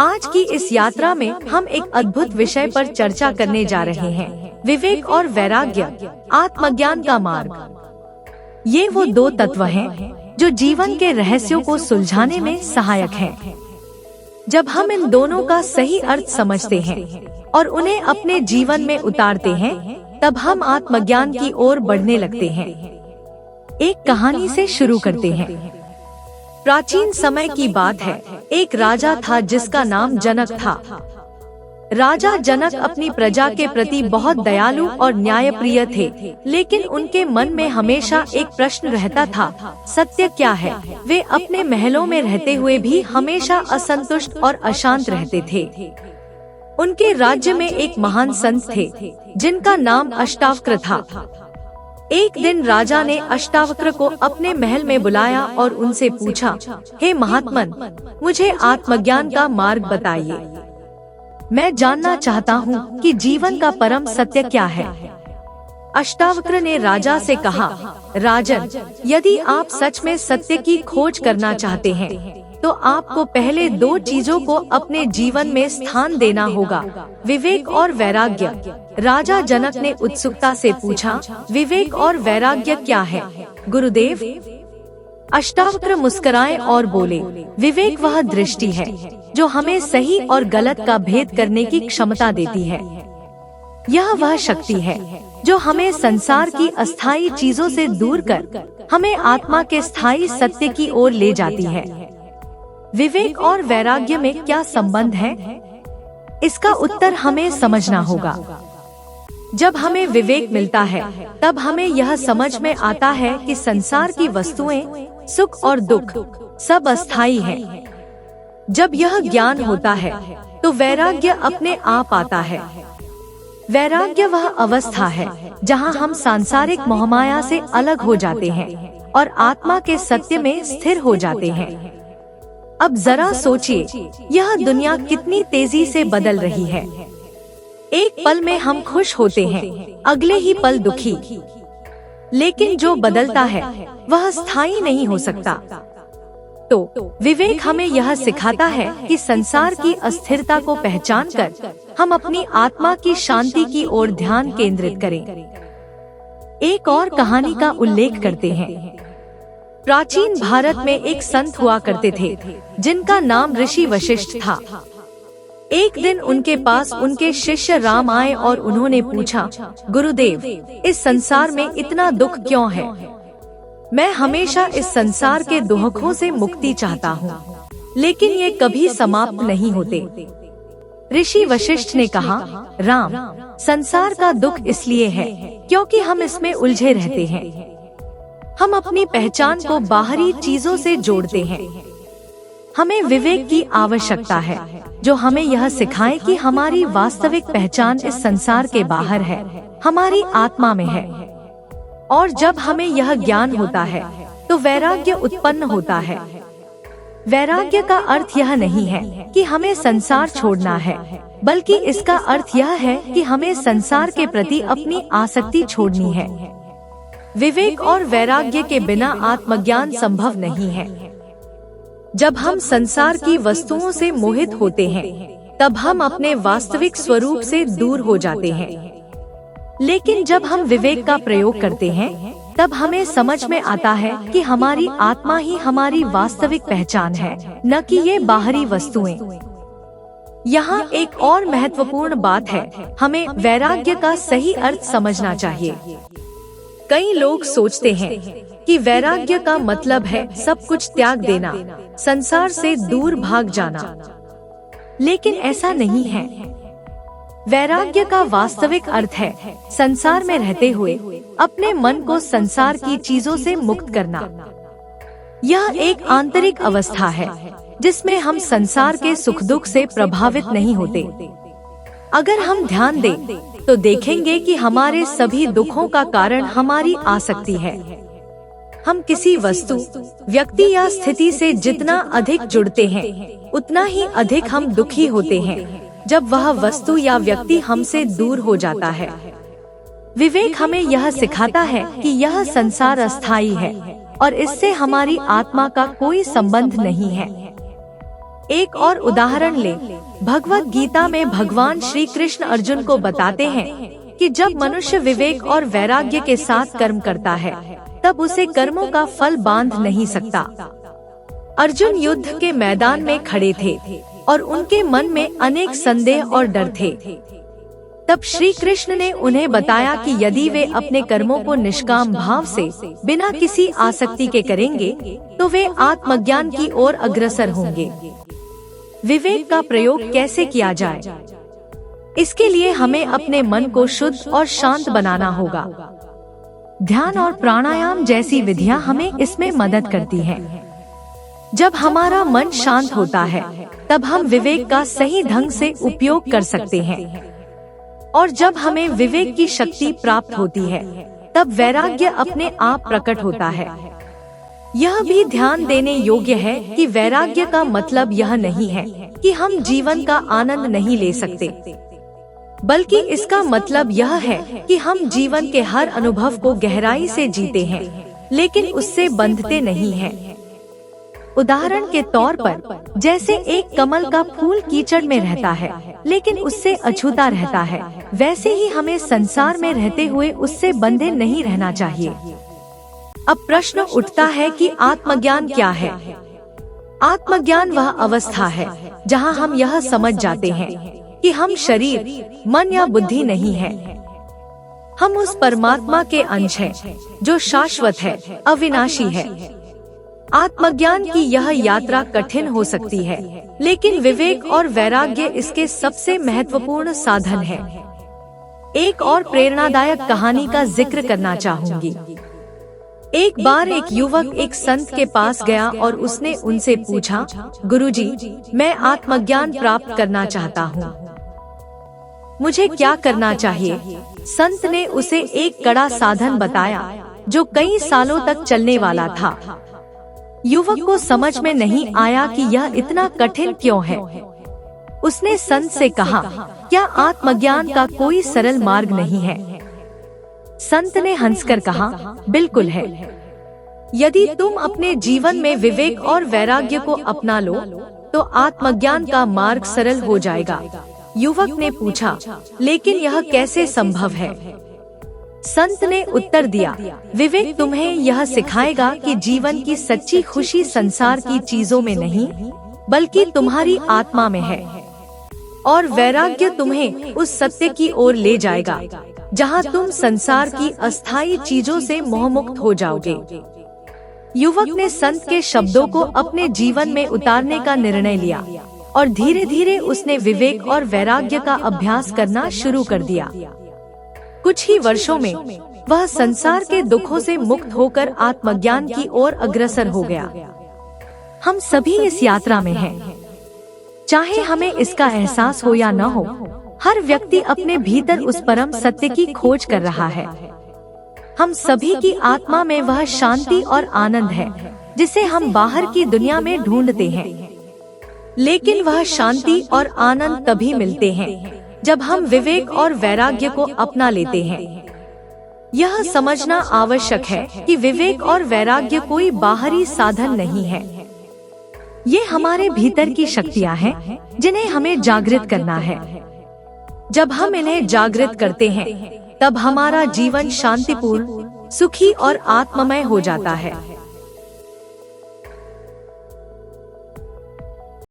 आज की इस यात्रा में हम एक अद्भुत विषय पर चर्चा करने जा रहे हैं, विवेक और वैराग्य, आत्मज्ञान का मार्ग। ये वो दो तत्व हैं जो जीवन के रहस्यों को सुलझाने में सहायक हैं। जब हम इन दोनों का सही अर्थ समझते हैं और उन्हें अपने जीवन में उतारते हैं, तब हम आत्मज्ञान की ओर बढ़ने लगते हैं। एक कहानी से शुरू करते हैं। प्राचीन समय की बात है। एक राजा था जिसका नाम जनक था। राजा जनक अपनी प्रजा के प्रति बहुत दयालु और न्यायप्रिय थे, लेकिन उनके मन में हमेशा एक प्रश्न रहता था, सत्य क्या है? वे अपने महलों में रहते हुए भी हमेशा असंतुष्ट और अशांत रहते थे। उनके राज्य में एक महान संत थे जिनका नाम अष्टावक्र था। एक दिन राजा ने अष्टावक्र को अपने महल में बुलाया और उनसे पूछा, हे महात्मन, मुझे आत्मज्ञान का मार्ग बताइए। मैं जानना चाहता हूँ कि जीवन का परम सत्य क्या है। अष्टावक्र ने राजा से कहा, राजन, यदि आप सच में सत्य की खोज करना चाहते हैं, तो आपको पहले दो चीजों को अपने जीवन में स्थान देना होगा, विवेक और वैराग्य। राजा जनक ने उत्सुकता से पूछा, विवेक और वैराग्य क्या है, गुरुदेव? अष्टावक्र मुस्कुराए और बोले, विवेक वह दृष्टि है जो हमें सही और गलत का भेद करने की क्षमता देती है। यह वह शक्ति है जो हमें संसार की अस्थायी चीजों से दूर कर हमें आत्मा के स्थायी सत्य की ओर ले जाती है। विवेक और वैराग्य में क्या संबंध है? इसका उत्तर हमें समझना होगा। जब हमें विवेक मिलता है, तब हमें यह समझ में आता है कि संसार की वस्तुएं, सुख और दुख सब अस्थायी हैं। जब यह ज्ञान होता है, तो वैराग्य अपने आप आता है। वैराग्य वह अवस्था है जहां हम सांसारिक मोहमाया से अलग हो जाते हैं और आत्मा के सत्य में स्थिर हो जाते हैं। अब जरा सोचिए, यह दुनिया कितनी तेजी से बदल रही है। एक पल में हम खुश होते हैं, अगले ही पल दुखी। लेकिन जो बदलता है वह स्थायी नहीं हो सकता। तो विवेक हमें यह सिखाता है कि संसार की अस्थिरता को पहचान कर हम अपनी आत्मा की शांति की ओर ध्यान केंद्रित करें। एक और कहानी का उल्लेख करते हैं। प्राचीन भारत में एक संत हुआ करते थे जिनका नाम ऋषि वशिष्ठ था। एक दिन उनके पास उनके शिष्य राम आए और उन्होंने पूछा, गुरुदेव, इस संसार में इतना दुख क्यों है? मैं हमेशा इस संसार के दुखों से मुक्ति चाहता हूँ, लेकिन ये कभी समाप्त नहीं होते। ऋषि वशिष्ठ ने कहा, राम, संसार का दुख इसलिए है क्योंकि हम इसमें उलझे रहते हैं। हम अपनी पहचान को बाहरी चीजों से जोड़ते हैं। हमें विवेक की आवश्यकता है जो हमें यह सिखाए कि हमारी वास्तविक पहचान इस संसार के बाहर है, हमारी आत्मा में है। और जब हमें यह ज्ञान होता है, तो वैराग्य उत्पन्न होता है। वैराग्य का अर्थ यह नहीं है कि हमें संसार छोड़ना है, बल्कि इसका अर्थ यह है कि हमें संसार के प्रति अपनी आसक्ति छोड़नी है। विवेक और वैराग्य के बिना आत्मज्ञान संभव नहीं है। जब हम संसार की वस्तुओं से मोहित होते हैं, तब हम अपने वास्तविक स्वरूप से दूर हो जाते हैं। लेकिन जब हम विवेक का प्रयोग करते हैं, तब हमें समझ में आता है कि हमारी आत्मा ही हमारी वास्तविक पहचान है, न कि ये बाहरी वस्तुएं। यहाँ एक और महत्वपूर्ण बात है, हमें वैराग्य का सही अर्थ समझना चाहिए। कई लोग सोचते हैं कि वैराग्य का मतलब है सब कुछ त्याग देना, संसार से दूर भाग जाना। लेकिन ऐसा नहीं है। वैराग्य का वास्तविक अर्थ है संसार में रहते हुए अपने मन को संसार की चीजों से मुक्त करना। यह एक आंतरिक अवस्था है जिसमें हम संसार के सुख दुख से प्रभावित नहीं होते। अगर हम ध्यान दें, तो देखेंगे कि हमारे सभी दुखों का कारण हमारी आसक्ति है। हम किसी वस्तु, व्यक्ति या स्थिति से जितना अधिक जुड़ते हैं, उतना ही अधिक हम दुखी होते हैं जब वह वस्तु या व्यक्ति हमसे दूर हो जाता है। विवेक हमें यह सिखाता है कि यह संसार अस्थायी है और इससे हमारी आत्मा का कोई संबंध नहीं है। एक और उदाहरण ले, भगवत गीता में भगवान श्री कृष्ण अर्जुन को बताते हैं कि जब मनुष्य विवेक और वैराग्य के साथ कर्म करता है तब उसे कर्मों का फल बांध नहीं सकता। अर्जुन युद्ध के मैदान में खड़े थे और उनके मन में अनेक संदेह और डर थे। तब श्री कृष्ण ने उन्हें बताया कि यदि वे अपने कर्मों को निष्काम भाव से बिना किसी आसक्ति के करेंगे तो वे आत्मज्ञान की ओर अग्रसर होंगे। विवेक का प्रयोग कैसे किया जाए? इसके लिए हमें अपने मन को शुद्ध और शांत बनाना होगा। ध्यान और प्राणायाम जैसी विधियां हमें इसमें मदद करती हैं। जब हमारा मन शांत होता है तब हम विवेक का सही ढंग से उपयोग कर सकते हैं, और जब हमें विवेक की शक्ति प्राप्त होती है तब वैराग्य अपने आप प्रकट होता है। यह भी ध्यान देने योग्य है कि वैराग्य का मतलब यह नहीं है कि हम जीवन का आनंद नहीं ले सकते, बल्कि इसका मतलब यह है कि हम जीवन के हर अनुभव को गहराई से जीते हैं, लेकिन उससे बंधते नहीं हैं। उदाहरण के तौर पर, जैसे एक कमल का फूल कीचड़ में रहता है लेकिन उससे अछूता रहता है, वैसे ही हमें संसार में रहते हुए उससे बंधे नहीं रहना चाहिए। अब प्रश्न उठता है कि आत्मज्ञान क्या है? आत्मज्ञान वह अवस्था है जहां हम यह समझ जाते हैं कि हम शरीर, मन या बुद्धि नहीं है। हम उस परमात्मा के अंश हैं जो शाश्वत है, अविनाशी है। आत्मज्ञान की यह यात्रा कठिन हो सकती है, लेकिन विवेक और वैराग्य इसके सबसे महत्वपूर्ण साधन है। एक और प्रेरणादायक कहानी का जिक्र करना चाहूंगी। एक बार एक युवक एक संत के पास गया और उसने उनसे पूछा, गुरुजी, मैं आत्मज्ञान प्राप्त करना चाहता हूँ, मुझे क्या करना चाहिए? संत ने उसे एक कड़ा साधन बताया जो कई सालों तक चलने वाला था। युवक को समझ में नहीं आया कि यह इतना कठिन क्यों है। उसने संत से कहा, क्या आत्मज्ञान का कोई सरल मार्ग नहीं है? संत ने हंसकर कहा, बिल्कुल है। यदि तुम अपने जीवन में विवेक और वैराग्य को अपना लो तो आत्मज्ञान का मार्ग सरल हो जाएगा। युवक ने पूछा, लेकिन यह कैसे संभव है? संत ने उत्तर दिया, विवेक तुम्हें यह सिखाएगा कि जीवन की सच्ची खुशी संसार की चीजों में नहीं बल्कि तुम्हारी आत्मा में है, और वैराग्य तुम्हें उस सत्य की ओर ले जाएगा जहां तुम संसार की अस्थायी चीजों से मोहमुक्त हो जाओगे। युवक ने संत के शब्दों को अपने जीवन में उतारने का निर्णय लिया और धीरे धीरे उसने विवेक और वैराग्य का अभ्यास करना शुरू कर दिया। कुछ ही वर्षों में वह संसार के दुखों से मुक्त होकर आत्मज्ञान की ओर अग्रसर हो गया। हम सभी इस यात्रा में हैं। चाहे हमें इसका एहसास हो या न हो, हर व्यक्ति अपने भीतर उस परम सत्य की खोज कर रहा है। हम सभी की आत्मा में वह शांति और आनंद है जिसे हम बाहर की दुनिया में ढूंढते हैं, लेकिन वह शांति और आनंद तभी मिलते हैं जब हम विवेक और वैराग्य को अपना लेते हैं। यह समझना आवश्यक है कि विवेक और वैराग्य कोई बाहरी साधन नहीं है। ये हमारे भीतर की शक्तियाँ हैं जिन्हें हमें जागृत करना है। जब हम इन्हें जागृत करते हैं तब हमारा जीवन शांतिपूर्ण, सुखी और आत्ममय हो जाता है।